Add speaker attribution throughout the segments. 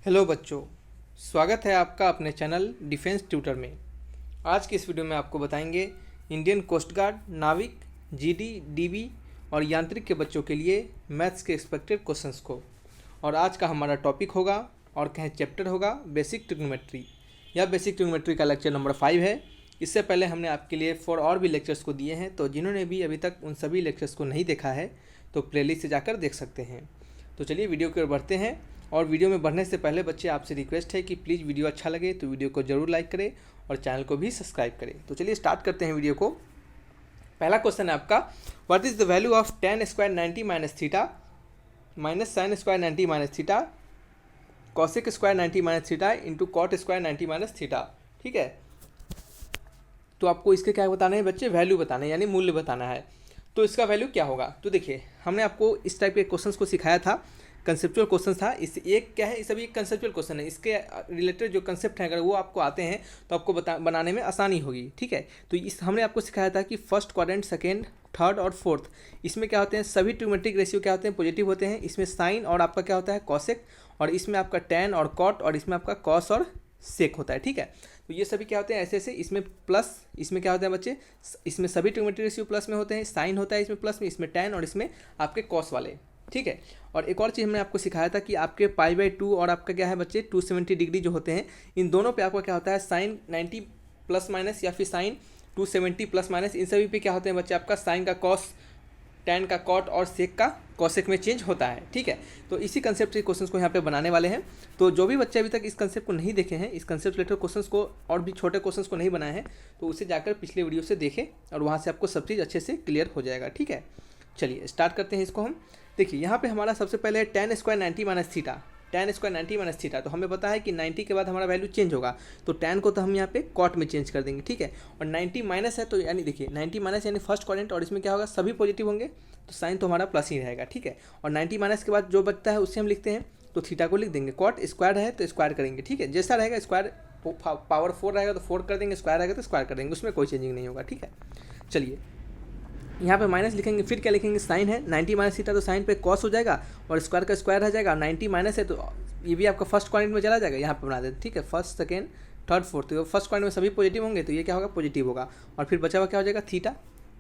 Speaker 1: Hello बच्चों, स्वागत है आपका अपने चैनल डिफेंस ट्यूटर में। आज की इस वीडियो में आपको बताएंगे इंडियन कोस्ट गार्ड, नाविक, जीडी, डीबी और यांत्रिक के बच्चों के लिए मैथ्स के एक्सपेक्टेड क्वेश्चंस को। और आज का हमारा टॉपिक होगा और कहें चैप्टर होगा बेसिक ट्रिग्नोमेट्री। यह बेसिक ट्रिग्नोमेट्री का लेक्चर नंबर 5 है। इससे पहले हमने आपके लिए 4 और भी लेक्चर्स को दिए हैं, तो जिन्होंने भी अभी तक उन सभी लेक्चर्स को नहीं देखा है तो प्लेलिस्ट से जाकर देख सकते हैं। तो चलिए वीडियो की ओर बढ़ते हैं। और वीडियो में बढ़ने से पहले बच्चे आपसे रिक्वेस्ट है कि प्लीज़ वीडियो अच्छा लगे तो वीडियो को ज़रूर लाइक करें और चैनल को भी सब्सक्राइब करें। तो चलिए स्टार्ट करते हैं वीडियो को। पहला क्वेश्चन है आपका, what is the value of tan square 90 minus theta minus sine square 90 minus theta cosec square 90 minus theta into cot square 90 minus theta. ठीक है, तो आपको इसके क्या बताना है बच्चे, वैल्यू बताना है, यानी मूल्य बताना है। तो इसका वैल्यू क्या होगा, तो देखिए हमने आपको इस टाइप के क्वेश्चंस को सिखाया था, कंसेप्चुअल क्वेश्चन था। इस एक क्या है, इस सभी कंसेप्चुअल क्वेश्चन है, इसके रिलेटेड जो कंसेप्ट है अगर वो आपको आते हैं तो आपको बनाने में आसानी होगी। ठीक है, तो इस हमने आपको सिखाया था कि फर्स्ट क्वाड्रेंट, सेकेंड, थर्ड और फोर्थ, इसमें क्या होते हैं, सभी ट्रिग्नोमेट्रिक रेशियो क्या होते हैं, पॉजिटिव होते हैं। इसमें साइन और आपका क्या होता है, कॉसेक, और इसमें आपका टैन और कॉट, और इसमें आपका कॉस और सेक होता है। ठीक है, तो ये सभी क्या होते हैं, ऐसे ऐसे। इसमें प्लस, इसमें क्या होता है बच्चे, इसमें सभी ट्रिग्नोमेट्रिक रेशियो प्लस में होते हैं। साइन होता है इसमें प्लस में, इसमें टैन और इसमें आपके कॉस वाले। ठीक है, और एक और चीज़ हमने आपको सिखाया था कि आपके π/2 और आपका क्या है बच्चे 270 डिग्री जो होते हैं, इन दोनों पे आपका क्या होता है, साइन 90 प्लस माइनस या फिर साइन 270 प्लस माइनस, इन सभी पे क्या होते हैं बच्चे, आपका साइन का कॉस, टैन का कॉट और सेक का कॉसेक में चेंज होता है। ठीक है, तो इसी कंसेप्ट के क्वेश्चंस को यहाँ पे बनाने वाले हैं। तो जो भी बच्चे अभी तक इस कंसेप्ट को नहीं देखे हैं, इस कंसेप्ट रिलेटेड क्वेश्चंस को और भी छोटे क्वेश्चंस को नहीं बनाए हैं, तो उसे जाकर पिछले वीडियो से देखें और वहाँ से आपको सब चीज़ अच्छे से क्लियर हो जाएगा। ठीक है, चलिए स्टार्ट करते हैं इसको हम। देखिए यहाँ पे हमारा सबसे पहले tan square 90 minus theta, tan square 90 minus theta, तो हमें पता है कि 90 के बाद हमारा वैल्यू चेंज होगा, तो tan को तो हम यहाँ पे कॉट में चेंज कर देंगे। ठीक है, और 90 माइनस है तो यानी देखिए 90 माइनस यानी फर्स्ट क्वाड्रेंट, और इसमें क्या होगा, सभी पॉजिटिव होंगे तो साइन तो हमारा प्लस ही रहेगा। ठीक है, और 90 माइनस के बाद जो बचता है उससे हम लिखते हैं, तो थीटा को लिख देंगे, कॉट स्क्वायर है तो स्क्वायर करेंगे। ठीक है, जैसा रहेगा, स्क्वायर पावर 4 रहेगा तो 4 कर देंगे, स्क्वायर रहेगा तो स्क्वायर कर देंगे, उसमें कोई चेंजिंग नहीं होगा। ठीक है, चलिए यहाँ पे माइनस लिखेंगे, फिर क्या लिखेंगे, साइन है 90 माइनस थीटा तो साइन पे कॉस हो जाएगा और स्क्वायर का स्क्वायर रह जाएगा। 90 माइनस है तो ये भी आपका फर्स्ट क्वाड्रेंट में चला जाएगा, यहाँ पे बना देते। ठीक है, फर्स्ट, सेकेंड, थर्ड, फोर्थ, तो फर्स्ट क्वाड्रेंट में सभी पॉजिटिव होंगे तो ये क्या होगा, पॉजिटिव होगा। और फिर बचा हुआ क्या हो जाएगा, थीटा,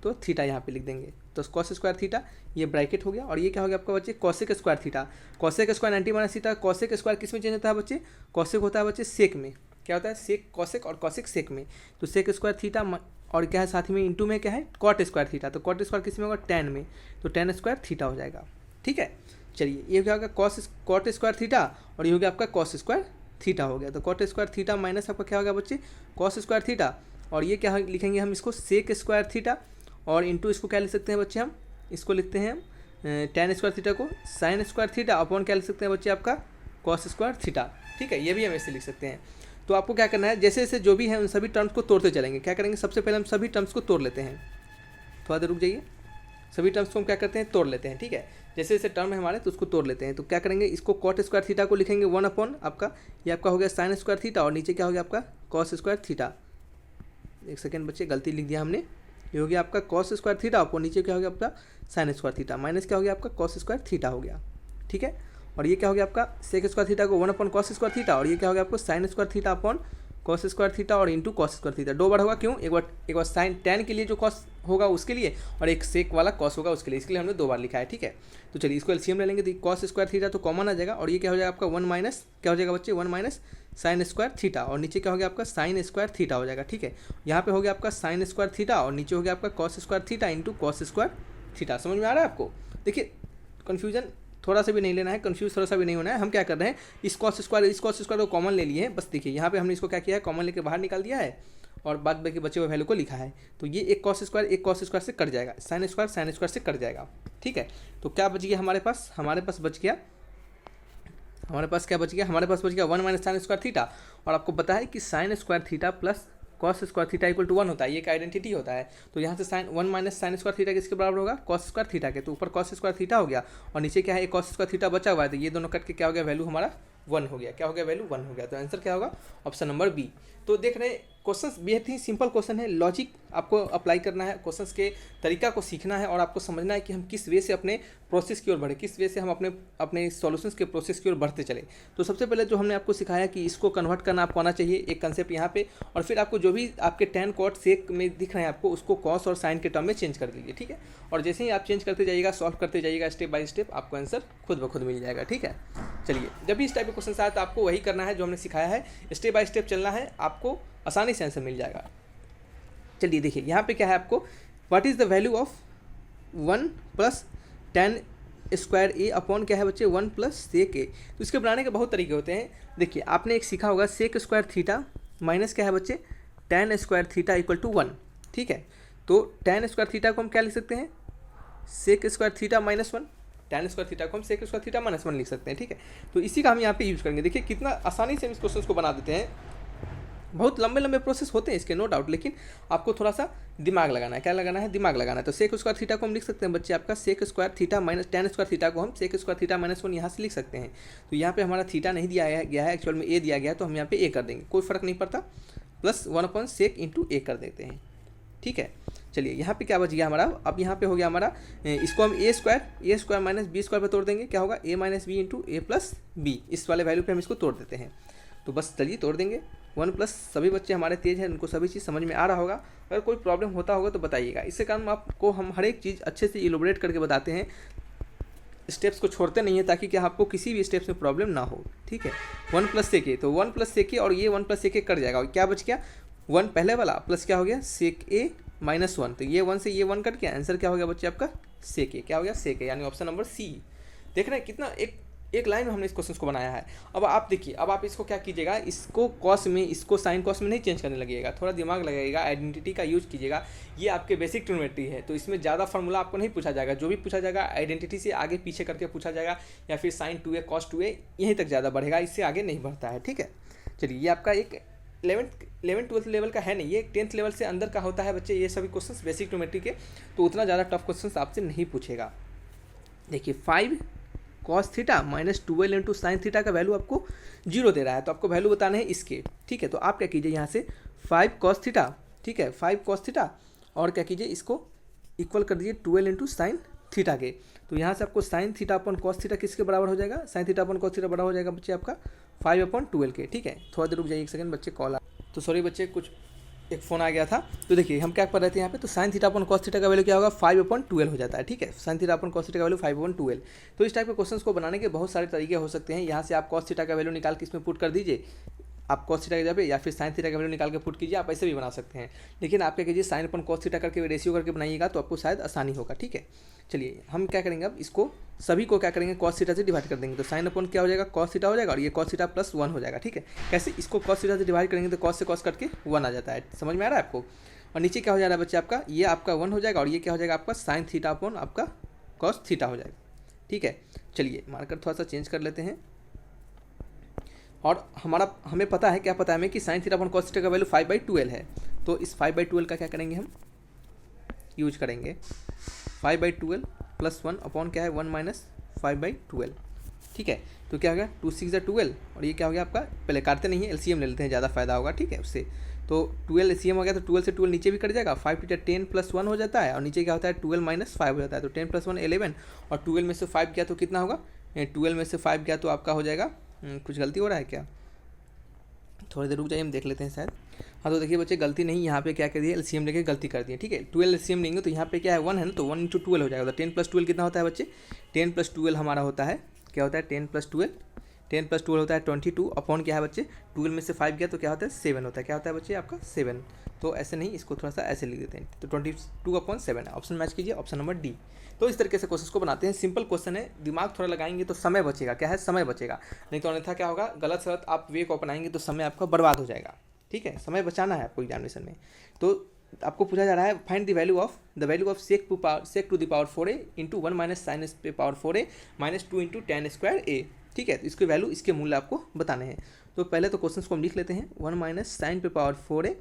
Speaker 1: तो थीटा यहाँ पे लिख देंगे, तो कॉस स्क्वायर थीटा, ये ब्रैकेट हो गया। और ये क्या हो गया आपका बच्चे, cosec square theta, cosec square 90 minus theta, cosec square किस में चेंज होता है बच्चे, कॉसेक होता है बच्चे सेक में, क्या होता है, सेक कॉसेक और कॉसेक सेक में, तो सेक स्क्वायर थीटा और क्या है साथ में इंटू में क्या है, कॉट स्क्वायर थीटा, तो कॉट स्क्वायर किस में होगा, टैन में, तो टैन स्क्वायर थीटा हो जाएगा। ठीक है, चलिए ये क्या होगा, कॉट स्क्वायर थीटा, और ये हो गया आपका कॉस स्क्वायर थीटा हो गया। तो कॉट स्क्वायर थीटा माइनस आपका क्या होगा बच्चे, कॉस स्क्वायर थीटा, और ये क्या लिखेंगे हम इसको, सेक स्क्वायर थीटा, और इंटू इसको क्या लिख सकते हैं बच्चे, हम इसको लिखते हैं टैन स्क्वायर थीटा को साइन स्क्वायर थीटा अपॉन क्या लिख सकते हैं बच्चे, आपका कॉस स्क्वायर थीटा। ठीक है, ये भी हम ऐसे लिख सकते हैं। तो आपको क्या करना है, जैसे जैसे जो भी है उन सभी टर्म्स को तोड़ते चलेंगे। क्या करेंगे, सबसे पहले हम सभी टर्म्स को तोड़ लेते हैं, थोड़ा देर रुक जाइए, सभी टर्म्स को हम क्या करते हैं, तोड़ लेते हैं। ठीक है, जैसे जैसे टर्म है हमारे तो उसको तोड़ लेते हैं। तो क्या करेंगे, इसको कॉट स्क्वायर थीटा को लिखेंगे 1 अपॉन आपका, ये आपका हो गया साइन स्क्वायर थीटा, और नीचे क्या हो गया आपका कॉस स्क्वायर थीटा। एक सेकेंड बच्चे, गलती लिख दिया हमने, ये हो गया आपका कॉस स्क्वायर थीटा, और नीचे क्या हो गया आपका साइन स्क्वायर थीटा, माइनस क्या हो गया आपका कॉस स्क्वायर थीटा हो गया। ठीक है, और ये क्या हो गया आपका सेक स्क्वायर थीटा को 1 अपॉन कॉस स्क्वायर थीटा, और ये क्या हो गया आपको sign square theta upon cos square theta और इंटू कॉस स्क्वायर थीटा। 2 बार होगा, क्यों, एक बार साइन टैन के लिए जो कॉस होगा उसके लिए, और एक सेक वाला कॉस होगा उसके लिए, इसके लिए हमने 2 बार लिखा है। ठीक है, तो चलिए इसको एलसीएम ले लेंगे, तो कॉस स्क्वायर थीटा तो कॉमन आ जाएगा, और ये क्या हो जाएगा आपका 1 माइनस क्या हो जाएगा बच्चे, 1 माइनस साइन स्क्वायर थीटा, और नीचे क्या हो गया आपका साइन स्क्वायर थीटा हो जाएगा। ठीक है, यहाँ पे हो गया आपका साइन स्क्वायर थीटा, और नीचे हो गया आपका cos square theta into cos square theta. समझ में आ रहा है आपको, देखिए कन्फ्यूजन थोड़ा सा भी नहीं लेना है, कंफ्यूज थोड़ा सा भी नहीं होना है। हम क्या कर रहे हैं, इस कॉस स्क्वायर को कॉमन ले लिए हैं, बस देखिए यहाँ पे हमने इसको क्या किया है, कॉमन लेके बाहर निकाल दिया है, और बाद बाकी बचे हुए वैल्यू को लिखा है। तो ये एक कॉस स्क्वायर से कट जाएगा, साइन स्क्वायर से कट जाएगा। ठीक है, तो क्या बच गया हमारे पास, हमारे पास बच गया 1 माइनस साइन स्क्वायर थीटा, और आपको पता है कि sine square theta plus cos square theta equal to 1 होता है, ये एक आइडेंटिटी होता है। तो यहाँ से sine 1 minus sine square theta किसके बराबर होगा, कॉस स्क्वायर थीटा के, तो ऊपर कॉस स्क्वायर थीटा हो गया, और नीचे क्या है, एक कॉस स्क्वायर थीटा बचा हुआ है, तो ये दोनों कट के क्या हो गया, वैल्यू हमारा 1 हो गया। क्या हो गया, वैल्यू 1 हो गया। तो आंसर क्या होगा, ऑप्शन नंबर बी। तो देख रहे हैं क्वेश्चंस बेहद ही सिंपल क्वेश्चन है, लॉजिक आपको अप्लाई करना है, क्वेश्चंस के तरीका को सीखना है और आपको समझना है कि हम किस वे से अपने प्रोसेस की ओर बढ़े, किस वे से हम अपने सॉल्यूशंस के प्रोसेस की ओर बढ़ते चले। तो सबसे पहले जो हमने आपको सिखाया कि इसको कन्वर्ट करना आपको आना चाहिए, एक कंसेप्ट यहाँ पे, और फिर आपको जो भी आपके tan cot sec में दिख रहे हैं आपको उसको कॉस और साइन के टर्म में चेंज कर दीजिए, ठीक है। और जैसे ही आप चेंज करते जाइएगा, सॉल्व करते जाइएगा स्टेप बाय स्टेप, आपको आंसर खुद ब खुद मिल जाएगा, ठीक है। चलिए, जब भी इस टाइप के क्वेश्चन आए तो आपको वही करना है जो हमने सिखाया है, स्टेप बाय स्टेप चलना है, आपको आसानी से आंसर मिल जाएगा। चलिए देखिए यहाँ पे क्या है आपको, what is the value of 1 + tan square A upon क्या है बच्चे 1 + sec ए। तो इसके बनाने के बहुत तरीके होते हैं। देखिए आपने एक सीखा होगा sec स्क्वायर थीटा माइनस क्या है बच्चे tan square theta equal to 1, ठीक है। तो tan स्क्वायर थीटा को हम क्या लिख सकते हैं, sec square theta -1, tan square theta को हम sec स्क्वायर थीटा -1 लिख सकते हैं, ठीक है। तो इसी का हम यहाँ पे यूज़ करेंगे। देखिए कितना आसानी से हम इस क्वेश्चन को बना देते हैं। बहुत लंबे लंबे प्रोसेस होते हैं इसके, नो डाउट, लेकिन आपको थोड़ा सा दिमाग लगाना है। क्या लगाना है, दिमाग लगाना है। तो सेक स्क्वायर थीटा को हम लिख सकते हैं बच्चे आपका sec square theta minus tan square theta को हम सेक स्क्वायर थीटा -1 यहाँ से लिख सकते हैं। तो यहाँ पे हमारा थीटा नहीं दिया गया है, एक्चुअल में ए दिया गया है, तो हम यहाँ पे ए कर देंगे, कोई फर्क नहीं पड़ता, +1/sec × ए कर देते हैं, ठीक है। चलिए यहाँ पे क्या बच गया हमारा, अब यहाँ पे हो गया हमारा, इसको हम a square minus B square पे तोड़ देंगे, क्या होगा a - b × a + b, इस वाले वैल्यू पे हम इसको तोड़ देते हैं। तो बस चलिए तोड़ देंगे 1 + सभी बच्चे हमारे तेज हैं, उनको सभी चीज़ समझ में आ रहा होगा। अगर कोई प्रॉब्लम होता होगा तो बताइएगा, इससे कारण आपको हम हर एक चीज़ अच्छे से इलोबरेट करके बताते हैं, स्टेप्स को छोड़ते नहीं है ताकि क्या आपको किसी भी स्टेप्स में प्रॉब्लम ना हो, ठीक है। 1 + sec ए, तो 1 + sec ए और ये 1 + sec ए कट जाएगा, और क्या बच गया 1 पहले वाला प्लस क्या हो गया sec ए -1, तो ये 1 से ये 1 कट गया, आंसर क्या हो गया बच्चे आपका sec ए, क्या हो गया sec ए, यानी ऑप्शन नंबर सी। देख रहे हैं कितना एक लाइन में हमने इस क्वेश्चन को बनाया है। अब आप देखिए, अब आप इसको क्या कीजिएगा, इसको कॉस में, इसको साइन कॉस में नहीं चेंज करने लगेगा, थोड़ा दिमाग लगाइएगा, आइडेंटिटी का यूज कीजिएगा। ये आपके बेसिक ट्रिग्नोमेट्री है, तो इसमें ज़्यादा फार्मूला आपको नहीं पूछा जाएगा, जो भी पूछा जाएगा आइडेंटिटी से आगे पीछे करके पूछा जाएगा, या फिर sin 2a cos 2a यहीं तक ज़्यादा बढ़ेगा, इससे आगे नहीं बढ़ता है, ठीक है। चलिए ये आपका एक 11th-12th लेवल का है नहीं, ये 10th लेवल से अंदर का होता है बच्चे, ये सभी क्वेश्चंस बेसिक ट्रिग्नोमेट्री के, तो उतना ज़्यादा टफ क्वेश्चंस आपसे नहीं पूछेगा। देखिए 5 cos थीटा -12 × sin थीटा का वैल्यू आपको 0 दे रहा है, तो आपको वैल्यू बताने हैं इसके, ठीक है। तो आप क्या कीजिए, यहाँ से 5 cos थीटा, ठीक है, 5 cos थीटा, और क्या कीजिए इसको इक्वल कर दीजिए 12 × sin थीटा के। तो यहाँ से आपको sin theta upon cos theta किसके बराबर हो जाएगा, sin theta upon cos theta बराबर हो जाएगा बच्चे आपका 5/12 के, ठीक है। थोड़ा देर रुक जाइए, एक सेकंड बच्चे, कॉल आ, तो सॉरी बच्चे, कुछ एक फ़ोन आ गया था। तो देखिए हम क्या कर रहे थे यहाँ पे, तो sin theta upon cos theta का वैल्यू क्या होगा 5/12 हो जाता है, ठीक है। sin theta upon cos theta का वैल्यू 5/12। तो इस टाइप के क्वेश्चंस को बनाने के बहुत सारे तरीके हो सकते हैं। यहाँ से आप cos थीटा का वैल्यू निकाल के इसमें पुट कर दीजिए, आप cos थीटा की जगह पे, या फिर sin थीटा का वैल्यू निकाल के पुट कीजिए, आप ऐसे भी बना सकते हैं। लेकिन आप क्या कीजिए sin अपॉन cos थीटा करके रेशियो करके बनाइएगा, तो आपको शायद आसानी होगा, ठीक है। चलिए हम क्या करेंगे, अब इसको सभी को क्या करेंगे cos थीटा से डिवाइड कर देंगे, तो sin अपॉन क्या हो जाएगा cos थीटा हो जाएगा, और ये cos थीटा +1 हो जाएगा, ठीक है। कैसे, इसको cos थीटा से डिवाइड करेंगे तो cos से cos कट के 1 आ जाता है, समझ में आ रहा है आपको। और नीचे क्या हो जा रहा है बच्चे आपका, ये आपका 1 हो जाएगा, और ये क्या हो जाएगा आपका sin थीटा अपॉन आपका cos थीटा हो जाएगा, ठीक है। चलिए मार्कर थोड़ा सा चेंज कर लेते हैं, और हमें पता है, क्या पता है हमें कि sin theta upon cos theta का वैल्यू 5/12 है। तो इस 5/12 का क्या करेंगे, हम यूज करेंगे 5/12 + 1 अपॉन क्या है 1 - 5/12, ठीक है। तो क्या हो गया 2 × 6 = 12, और ये क्या हो गया आपका, पहले काटते नहीं है, LCM ले लेते हैं, ज़्यादा फायदा होगा, ठीक है उससे। तो 12 LCM हो गया, तो 12 से 12 नीचे भी कट जाएगा, 5 × 10 + 1 हो जाता है, और नीचे क्या होता है 12 - 5 हो जाता है, तो 10 + 1 11, और 12 में से 5 गया तो कितना होगा, 12 में से 5 गया तो आपका हो जाएगा, कुछ गलती हो रहा है क्या, थोड़ी देर रुक जाइए, हम देख लेते हैं शायद। हाँ तो देखिए बच्चे, गलती नहीं, यहाँ पे क्या कर दिया, LCM लेके गलती कर दिए, ठीक है। 12 LCM लेंगे तो यहाँ पे क्या है 1 है ना, तो 1 × 12 हो जाएगा, तो 10 + 12 कितना होता है बच्चे, 10 + 12 हमारा होता है, क्या होता है 10 + 12 होता है 22 अपॉन क्या है बच्चे, 12 में से 5 गया तो क्या होता है 7 होता है, क्या होता है बच्चे आपका 7। तो ऐसे नहीं, इसको थोड़ा सा ऐसे लिख देते हैं, तो 22/7 है, ऑप्शन मैच कीजिए, ऑप्शन नंबर डी। तो इस तरीके से क्वेश्चन को बनाते हैं, सिंपल क्वेश्चन है, दिमाग थोड़ा लगाएंगे तो समय बचेगा, क्या है समय बचेगा, नहीं तो अन्यथा क्या होगा, गलत सलत आप वे को अपनाएंगे तो समय आपका बर्बाद हो जाएगा, ठीक है। समय बचाना है आपको एग्जामिनेशन में। तो आपको पूछा जा रहा है, find the value of sec to the power 4a × 1 - sin पे power 4a -2 × tan square a, ठीक है। तो इसके वैल्यू, इसके मूल्य आपको बताने हैं। तो पहले तो क्वेश्चन को हम लिख लेते हैं, 1 - sin पे पावर 4a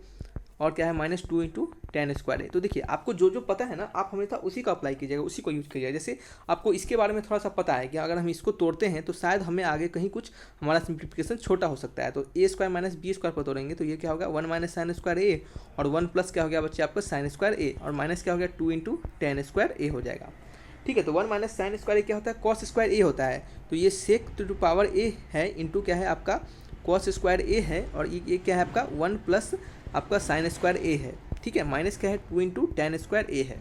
Speaker 1: और क्या है minus two into ten square ए। तो देखिए आपको जो जो पता है ना आप हमेशा उसी का अप्लाई कीजिएगा, उसी को यूज कीजिएगा। जैसे आपको इसके बारे में थोड़ा सा पता है कि अगर हम इसको तोड़ते हैं तो शायद हमें आगे कहीं कुछ हमारा सिंप्लीफिकेशन छोटा हो सकता है। तो ए स्क्वायर माइनस बी स्क्वायर पर तोड़ेंगे तो ये क्या होगा 1 माइनस साइन स्क्वायर ए और 1 प्लस क्या हो गया बच्चे आपका साइन स्क्वायर ए और माइनस क्या हो गया 2 इंटू टेन स्क्वायर ए हो जाएगा। ठीक है, तो 1 माइनस साइन स्क्वायर ए क्या होता है कॉस स्क्वायर ए होता है। तो ये सेक टू पावर ए है इंटू क्या है आपका कॉस स्क्वायर ए है और ये क्या है आपका 1 प्लस आपका साइन स्क्वायर ए है। ठीक है, माइनस क्या है 2 इंटू टेन स्क्वायर ए है।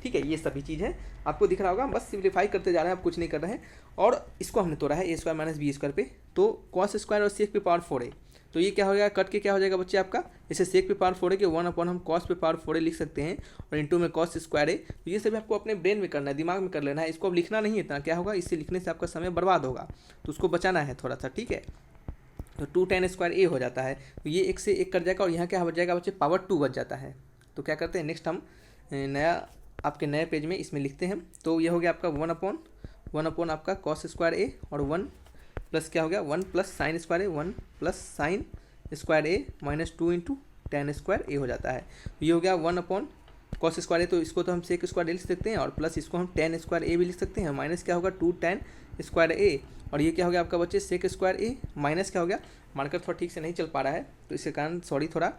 Speaker 1: ठीक है, ये सभी चीज़ है आपको दिख रहा होगा, बस सिंप्लीफाई करते जा रहे हैं, आप कुछ नहीं कर रहे हैं। और इसको हमने तोड़ा है ए स्क्वायर माइनस बी स्क्वायर पे, तो कॉस स्क्वायर और सेक पे पावर 4 है। तो ये क्या हो जाएगा कट के क्या हो जाएगा बच्चे आपका, जैसे सेक पे पावर 4 है कि 1 अपॉन हम कॉस पे पावर 4 लिख सकते हैं और इंटू में कॉस स्क्वायर है। तो ये सभी आपको अपने ब्रेन में करना है, दिमाग में कर लेना है, इसको अब लिखना नहीं है इतना, क्या होगा इससे लिखने से आपका समय बर्बाद होगा, तो उसको बचाना है थोड़ा सा। ठीक है, तो 2 टेन स्क्वायर ए हो जाता है, तो ये एक से एक कट जाएगा और यहाँ क्या बच जाएगा बच्चे पावर 2 बच जाता है। तो क्या करते हैं नेक्स्ट हम नया आपके नए पेज में इसमें लिखते हैं। तो ये हो गया आपका 1 अपॉन आपका कॉस स्क्वायर ए और 1 प्लस क्या हो गया 1 प्लस साइन स्क्वायर ए 1 प्लस साइन स्क्वायर ए माइनस 2 इंटू टेन स्क्वायर ए हो जाता है। ये हो गया 1 अपॉन कॉस स्क्वायर ए, तो इसको तो हम सेक स्क्वायर ए लिख सकते हैं और प्लस इसको हम टेन स्क्वायर ए भी लिख सकते हैं, माइनस क्या होगा 2 टेन स्क्वायर ए और ये क्या हो गया आपका बच्चे सेक स्क्वायर ए माइनस क्या हो गया, मार्कर थोड़ा ठीक से नहीं चल पा रहा है तो इसके कारण सॉरी थोड़ा,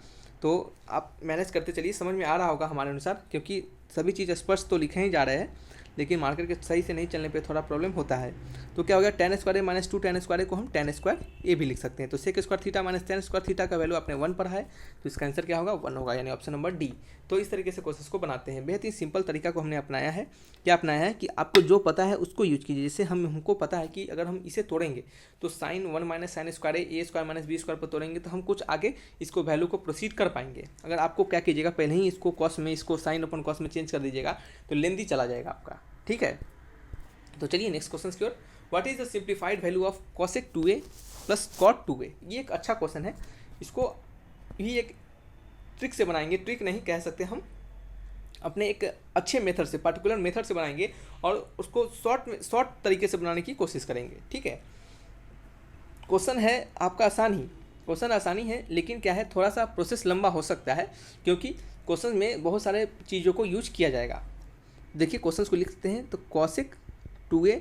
Speaker 1: तो आप मैनेज करते चलिए, समझ में आ रहा होगा हमारे अनुसार, क्योंकि सभी चीज़ स्पष्ट तो लिखे ही जा रहे हैं लेकिन मार्कर के सही से नहीं चलने पे थोड़ा प्रॉब्लम होता है। तो क्या हो गया टेन स्क्वायर ए माइनस 2 टेन स्क्वायर ए को हम टेन स्क्वायर ए भी लिख सकते हैं। तो sec square theta minus tan square theta का वैल्यू आपने 1 पढ़ा है, तो इसका आंसर क्या होगा 1 होगा, यानी ऑप्शन नंबर डी। तो इस तरीके से क्वेश्चन को बनाते हैं, बेहद ही सिंपल तरीका को हमने अपनाया है। क्या अपनाया है कि आपको जो पता है उसको यूज कीजिए। जैसे हमको पता है कि अगर हम इसे तोड़ेंगे तो साइन 1 माइनस साइन स्क्वायर ए स्क्वायर माइनस बी स्क्वायर पर तोड़ेंगे तो हम कुछ आगे इसको वैल्यू को प्रोसीड कर पाएंगे। अगर आपको क्या कीजिएगा पहले ही इसको कॉस में इसको साइन अपन कॉस में चेंज कर दीजिएगा तो लेंदी चला जाएगा आपका। ठीक है, तो चलिए नेक्स्ट क्वेश्चन की ओर। What is the simplified value of cosec 2a plus cot 2a। ये एक अच्छा क्वेश्चन है, इसको भी एक ट्रिक से बनाएंगे, ट्रिक नहीं कह सकते हम, अपने एक अच्छे मेथड से पर्टिकुलर मेथड से बनाएंगे और उसको शॉर्ट तरीके से बनाने की कोशिश करेंगे। ठीक है, क्वेश्चन है आपका क्वेश्चन आसानी है लेकिन क्या है थोड़ा सा प्रोसेस लंबा हो सकता है क्योंकि क्वेश्चन में बहुत सारे चीज़ों को यूज किया जाएगा। देखिए क्वेश्चन को लिखते हैं तो cosec 2a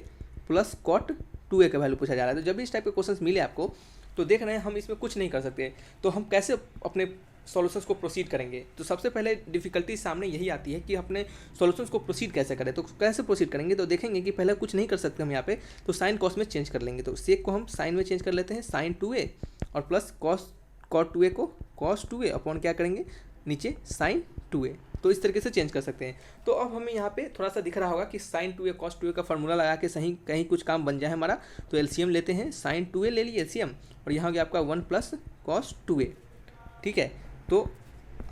Speaker 1: plus cot 2a का वैल्यू पूछा जा रहा है। तो जब भी इस टाइप के क्वेश्चंस मिले आपको तो देख रहे हैं हम इसमें कुछ नहीं कर सकते, तो हम कैसे अपने सॉल्यूशंस को प्रोसीड करेंगे। तो सबसे पहले डिफिकल्टी सामने यही आती है कि अपने सॉल्यूशंस को प्रोसीड कैसे करें। तो कैसे प्रोसीड करेंगे तो देखेंगे कि पहले कुछ नहीं कर सकते हम यहाँ पे, तो साइन कॉस में चेंज कर लेंगे। तो सेक को हम साइन में चेंज कर लेते हैं साइन 2a और प्लस कॉट 2a को कॉस 2a अपॉन क्या करेंगे नीचे साइन 2a। तो इस तरीके से चेंज कर सकते हैं। तो अब हमें यहाँ पे थोड़ा सा दिख रहा होगा कि साइन 2a कॉस 2a का फार्मूला लगा के सही कहीं कुछ काम बन जाए हमारा। तो एलसीएम लेते हैं, साइन 2a ले लिए एलसीएम और यहाँ हो गया आपका 1 प्लस कॉस 2a। ठीक है, तो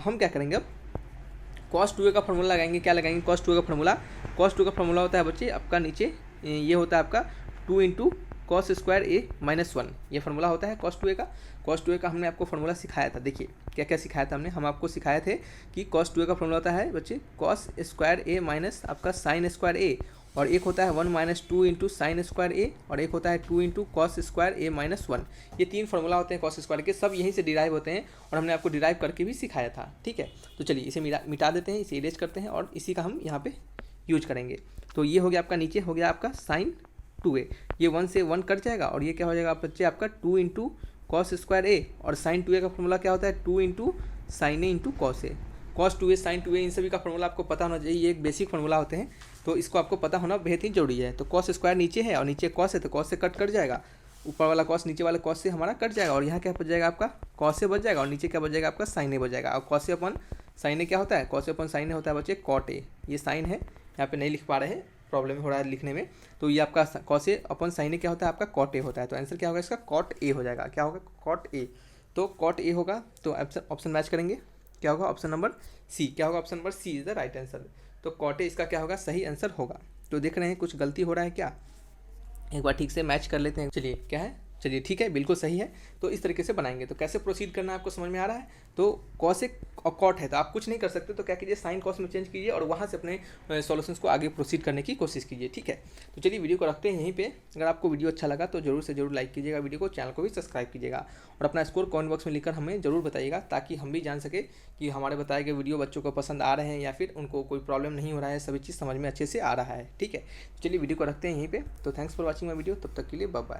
Speaker 1: हम क्या करेंगे अब कॉस 2a का फार्मूला लगाएंगे। क्या लगाएंगे कॉस 2a का फार्मूला होता है बच्चे आपका नीचे ये होता है आपका 2 इंटू कॉस स्क्वायर ए माइनस 1, ये फार्मूला होता है कॉस 2a का। कॉस 2a का हमने आपको फार्मूला सिखाया था, देखिए क्या क्या सिखाया था हम आपको सिखाए थे कि कॉस 2a का फार्मूला होता है बच्चे कॉस स्क्वायर ए माइनस आपका साइन स्क्वायर ए और एक होता है 1 माइनस 2 इंटू साइन स्क्वायर ए और एक होता है 2 इंटू कॉस स्क्वायर ए माइनस 1। ये 3 फार्मूला होते हैं कॉस स्क्वायर के, सब यहीं से डिराइव होते हैं और हमने आपको डिराइव करके भी सिखाया था। ठीक है, तो चलिए इसे मिटा देते हैं, इसे इरेज करते हैं और इसी का हम यहाँ पे यूज करेंगे। तो ये हो गया आपका नीचे हो गया आपका साइन 2a, ये 1 से 1 कट जाएगा और ये क्या हो जाएगा बच्चे आपका 2 इंटू कॉस स्क्वायर ए और साइन 2a का फॉर्मूला क्या होता है 2 into sine A into cos A. Cos 2a sign 2a इन सभी का फॉर्मूला आपको पता होना चाहिए, ये एक बेसिक फॉर्मूला होते हैं तो इसको आपको पता होना बेहद ही जरूरी है। तो कॉस स्क्वायर नीचे है और नीचे कॉस है तो कॉस से कट जाएगा, ऊपर वाला कॉस नीचे वाले कॉस से हमारा कट जाएगा और यहाँ क्या बच जाएगा आपका कॉस से बच जाएगा और नीचे क्या बच जाएगा आपका साइन ए बच जाएगा। और कॉस से अपन साइन ए क्या होता है, कॉस से अपन साइन ए होता है बच्चे कॉट ए, ये साइन है यहाँ पे नहीं लिख पा रहे हैं, प्रॉब्लम हो रहा है लिखने में। तो ये आपका कॉस ए अपन साइन ए क्या होता है आपका कॉट ए होता है। तो आंसर क्या होगा इसका कॉट ए हो जाएगा। क्या होगा कॉट ए, तो कॉट ए होगा। तो ऑप्शन मैच करेंगे, क्या होगा ऑप्शन नंबर सी। क्या होगा option number C is the right answer. तो कॉट ए इसका क्या होगा सही आंसर होगा। तो देख रहे हैं कुछ गलती हो रहा है क्या, एक बार ठीक से मैच कर लेते हैं। चलिए क्या है, चलिए ठीक है बिल्कुल सही है। तो इस तरीके से बनाएंगे। तो कैसे प्रोसीड करना है आपको समझ में आ रहा है। तो कॉट है तो आप कुछ नहीं कर सकते, तो क्या कीजिए साइन कॉस में चेंज कीजिए और वहाँ से अपने सॉल्यूशंस को आगे प्रोसीड करने की कोशिश कीजिए। ठीक है, तो चलिए वीडियो को रखते हैं यहीं पे। अगर आपको वीडियो अच्छा लगा तो जरूर से जरूर लाइक कीजिएगा वीडियो को, चैनल को भी सब्सक्राइब कीजिएगा और अपना स्कोर कमेंट बॉक्स में लिखकर हमें जरूर बताइएगा, ताकि हम भी जान सके कि हमारे बताए गए वीडियो बच्चों को पसंद आ रहे हैं या फिर उनको कोई प्रॉब्लम नहीं हो रहा है, सभी चीज़ समझ में अच्छे से आ रहा है। ठीक है, चलिए वीडियो को रखते हैं यहीं पे। तो thanks for watching my video, तब तक के लिए बाय बाय।